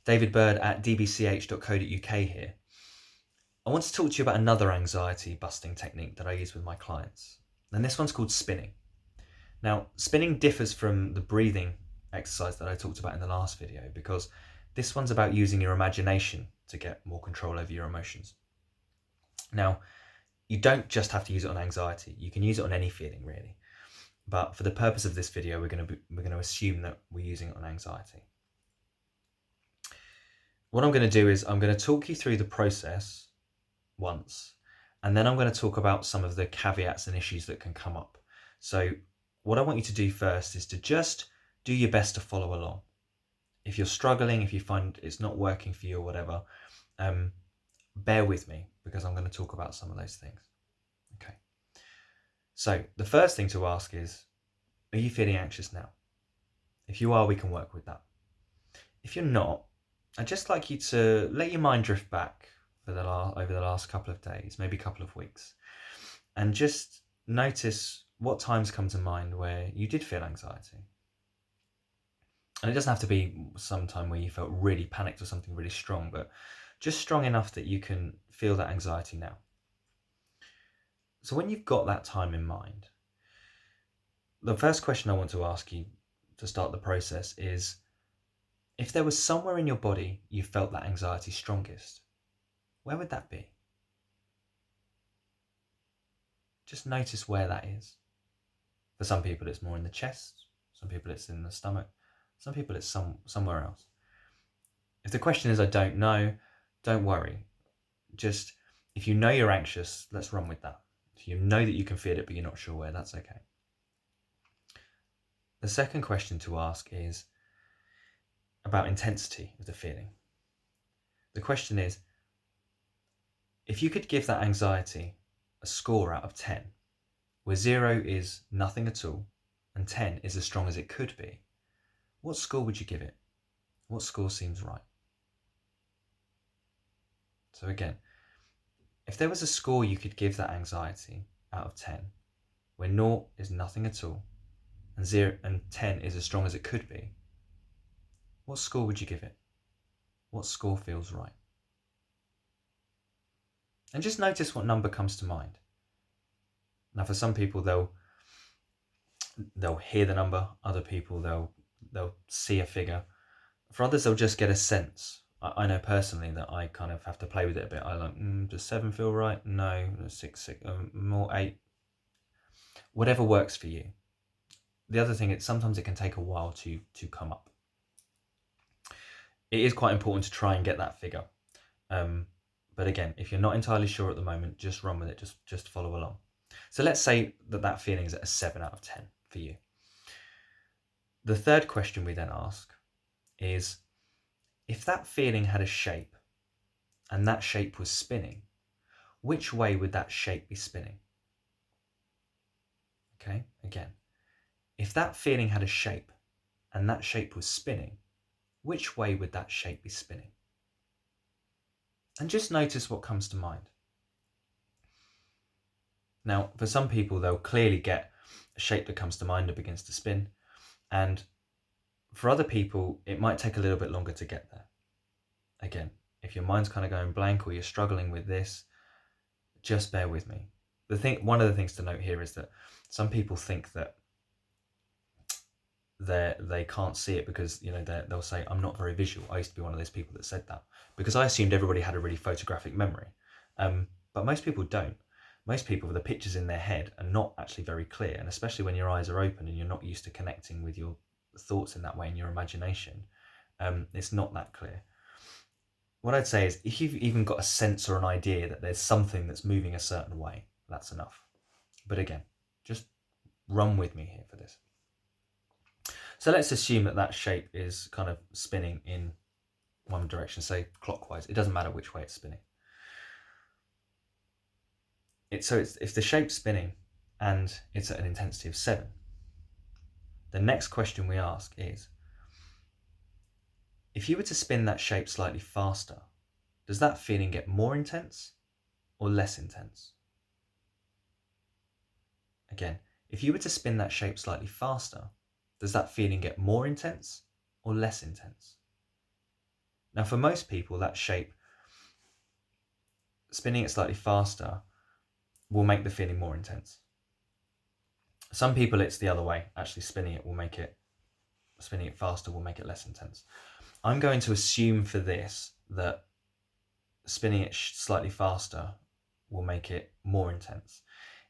David Bird at dbch.co.uk here. I want to talk to you about another anxiety busting technique that I use with my clients. And this one's called spinning. Now, spinning differs from the breathing exercise that I talked about in the last video because this one's about using your imagination to get more control over your emotions. Now, you don't just have to use it on anxiety. You can use it on any feeling, really. But for the purpose of this video, we're going to assume that we're using it on anxiety. What I'm going to do is I'm going to talk you through the process once, and then I'm going to talk about some of the caveats and issues that can come up. So what I want you to do first is to just do your best to follow along. If you're struggling, if you find it's not working for you or whatever, bear with me because I'm going to talk about some of those things. Okay. So the first thing to ask is, are you feeling anxious now? If you are, we can work with that. If you're not, I'd just like you to let your mind drift back over the last couple of days, maybe a couple of weeks, and just notice what times come to mind where you did feel anxiety. And it doesn't have to be some time where you felt really panicked or something really strong, but just strong enough that you can feel that anxiety now. So when you've got that time in mind, the first question I want to ask you to start the process is, if there was somewhere in your body you felt that anxiety strongest, where would that be? Just notice where that is. For some people it's more in the chest, some people it's in the stomach, some people it's somewhere else. If the question is I don't know, don't worry. Just, if you know you're anxious, let's run with that. If you know that you can feel it but you're not sure where, that's okay. The second question to ask is about intensity of the feeling. The question is, if you could give that anxiety a score out of 10, where 0 is nothing at all and 10 is as strong as it could be, what score would you give it? What score seems right? So again, if there was a score you could give that anxiety out of 10, where 0 is nothing at all and 10 is as strong as it could be, what score would you give it? What score feels right? And just notice what number comes to mind. Now, for some people, they'll hear the number. Other people, they'll see a figure. For others, they'll just get a sense. I know personally that I kind of have to play with it a bit. I like, does 7 feel right? No, 6, more 8. Whatever works for you. The other thing is sometimes it can take a while to come up. It is quite important to try and get that figure. But again, if you're not entirely sure at the moment, just run with it, just follow along. So let's say that feeling is at a 7 out of 10 for you. The third question we then ask is, if that feeling had a shape and that shape was spinning, which way would that shape be spinning? Okay, again, if that feeling had a shape and that shape was spinning, which way would that shape be spinning? And just notice what comes to mind. Now, for some people, they'll clearly get a shape that comes to mind and begins to spin. And for other people, it might take a little bit longer to get there. Again, if your mind's kind of going blank or you're struggling with this, just bear with me. One of the things to note here is that some people think that they can't see it because they'll say, I'm not very visual. I used to be one of those people that said that because I assumed everybody had a really photographic memory, but most people don't. Most people, the pictures in their head are not actually very clear, and especially when your eyes are open and you're not used to connecting with your thoughts in that way in your imagination, it's not that clear. What I'd say is, if you've even got a sense or an idea that there's something that's moving a certain way, that's enough. But again, just run with me here for this. So let's assume that shape is kind of spinning in one direction, say clockwise. It doesn't matter which way it's spinning. If the shape's spinning and it's at an intensity of 7, the next question we ask is, if you were to spin that shape slightly faster, does that feeling get more intense or less intense? Again, if you were to spin that shape slightly faster, does that feeling get more intense or less intense? Now, for most people, that shape, spinning it slightly faster, will make the feeling more intense. Some people, it's the other way. Actually, spinning it faster will make it less intense. I'm going to assume for this that spinning it slightly faster will make it more intense.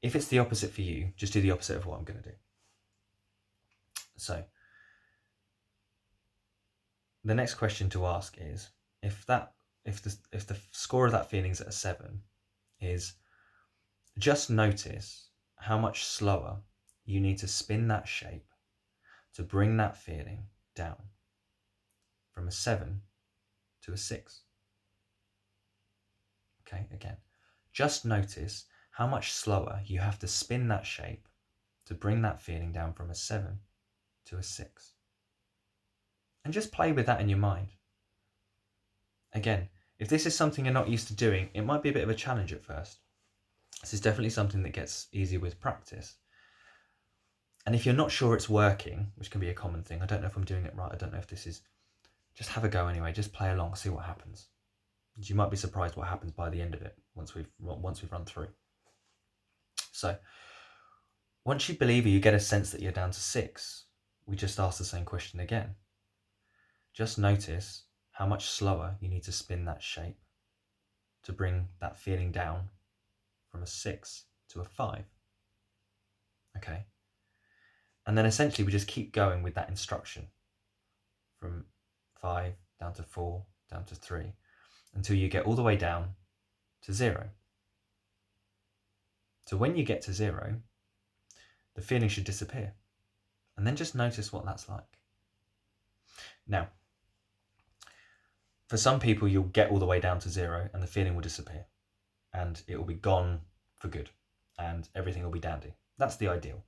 If it's the opposite for you, just do the opposite of what I'm going to do. So the next question to ask is, if the score of that feeling is at a 7, is just notice how much slower you need to spin that shape to bring that feeling down from a 7 to a 6. Okay, again, just notice how much slower you have to spin that shape to bring that feeling down from a 7 to a 6. And just play with that in your mind. Again, if this is something you're not used to doing, it might be a bit of a challenge at first. This is definitely something that gets easier with practice. And if you're not sure it's working, which can be a common thing, I don't know if I'm doing it right, I don't know if this is, just have a go anyway, just play along, see what happens. You might be surprised what happens by the end of it once we've run through. So once you believe it, you get a sense that you're down to 6. We just ask the same question again. Just notice how much slower you need to spin that shape to bring that feeling down from a 6 to a 5. Okay. And then essentially we just keep going with that instruction from 5 down to 4, down to 3, until you get all the way down to 0. So when you get to 0, the feeling should disappear. And then just notice what that's like. Now, for some people, you'll get all the way down to 0 and the feeling will disappear. And it will be gone for good. And everything will be dandy. That's the ideal.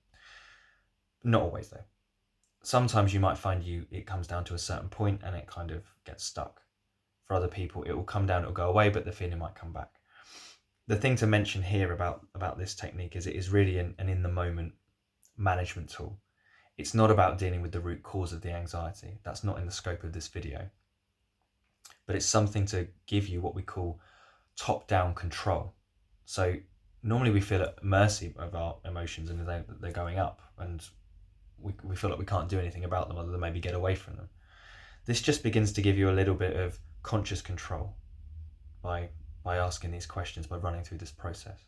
Not always, though. Sometimes you might find it comes down to a certain point and it kind of gets stuck. For other people, it will come down, it will go away, but the feeling might come back. The thing to mention here about this technique is it is really an in-the-moment management tool. It's not about dealing with the root cause of the anxiety. That's not in the scope of this video. But it's something to give you what we call top-down control. So normally we feel at mercy of our emotions and they're going up, and we feel like we can't do anything about them other than maybe get away from them. This just begins to give you a little bit of conscious control by asking these questions, by running through this process.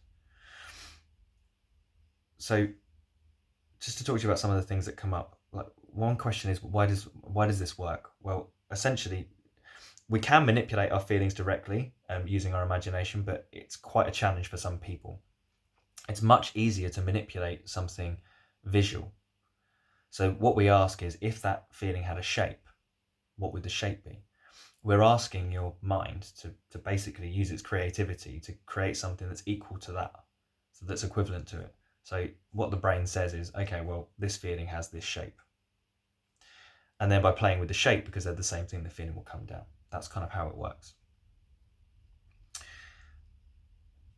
So just to talk to you about some of the things that come up, like one question is, why does this work? Well, essentially, we can manipulate our feelings directly using our imagination, but it's quite a challenge for some people. It's much easier to manipulate something visual. So what we ask is, if that feeling had a shape, what would the shape be? We're asking your mind to basically use its creativity to create something that's equal to that, so that's equivalent to it. So what the brain says is, okay, well, this feeling has this shape. And then by playing with the shape, because they're the same thing, the feeling will come down. That's kind of how it works.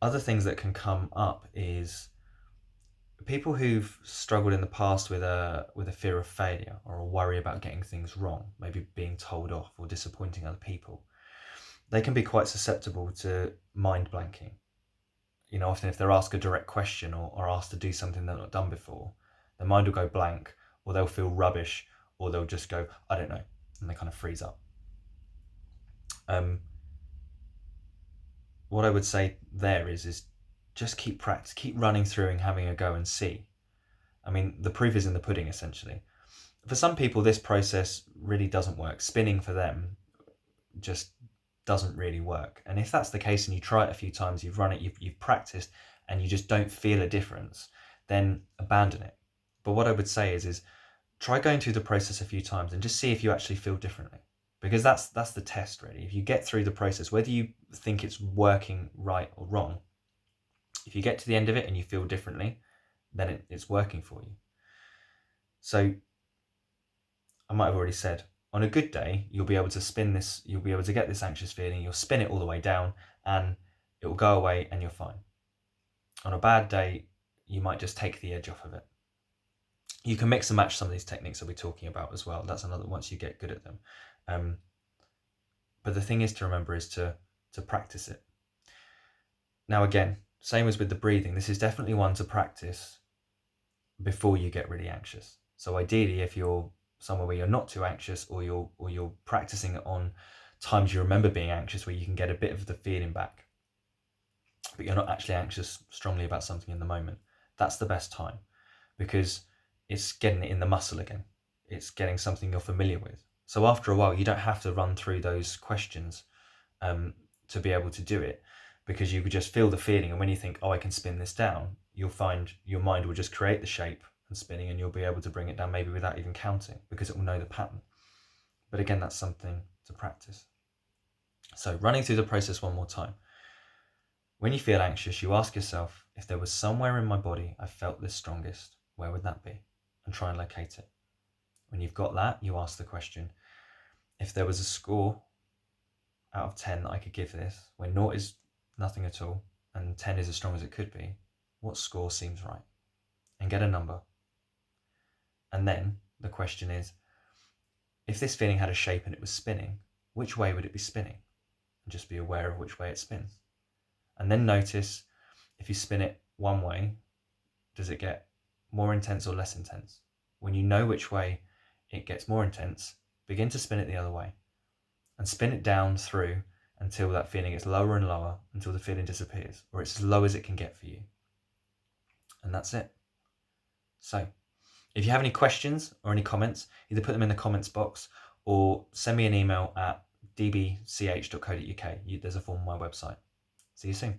Other things that can come up is people who've struggled in the past with a fear of failure or a worry about getting things wrong, maybe being told off or disappointing other people. They can be quite susceptible to mind blanking. You know, often if they're asked a direct question or asked to do something they've not done before, their mind will go blank, or they'll feel rubbish, or they'll just go, I don't know, and they kind of freeze up. What I would say there is just keep practice, keep running through and having a go and see. I mean, the proof is in the pudding, essentially. For some people, this process really doesn't work. Spinning for them just doesn't really work. And if that's the case and you try it a few times, you've run it, you've practiced, and you just don't feel a difference, then abandon it. But what I would say is try going through the process a few times and just see if you actually feel differently. Because that's the test, really. If you get through the process, whether you think it's working right or wrong, if you get to the end of it and you feel differently, then it's working for you. So I might have already said, on a good day, you'll be able to spin this, you'll be able to get this anxious feeling, you'll spin it all the way down and it will go away and you're fine. On a bad day, you might just take the edge off of it. You can mix and match some of these techniques that we're talking about as well. That's another, once you get good at them. But the thing is to remember is to practice it. Now again, same as with the breathing, this is definitely one to practice before you get really anxious. So ideally, if you're somewhere where you're not too anxious, or you're practicing it on times you remember being anxious, where you can get a bit of the feeling back, but you're not actually anxious strongly about something in the moment, that's the best time, because it's getting it in the muscle again. It's getting something you're familiar with. So after a while, you don't have to run through those questions to be able to do it, because you could just feel the feeling. And when you think, oh, I can spin this down, you'll find your mind will just create the shape and spinning, and you'll be able to bring it down maybe without even counting, because it will know the pattern. But again, that's something to practice. So running through the process one more time. When you feel anxious, you ask yourself, if there was somewhere in my body I felt this strongest, where would that be? And try and locate it. When you've got that, you ask the question, if there was a score out of 10 that I could give this, where 0 is nothing at all and 10 is as strong as it could be, what score seems right? And get a number. And then the question is, if this feeling had a shape and it was spinning, which way would it be spinning? And just be aware of which way it spins. And then notice, if you spin it one way, does it get more intense or less intense? When you know which way it gets more intense, begin to spin it the other way, and spin it down through until that feeling gets lower and lower, until the feeling disappears, or it's as low as it can get for you. And that's it. So if you have any questions or any comments, either put them in the comments box or send me an email at dbch.co.uk. There's a form on my website. See you soon.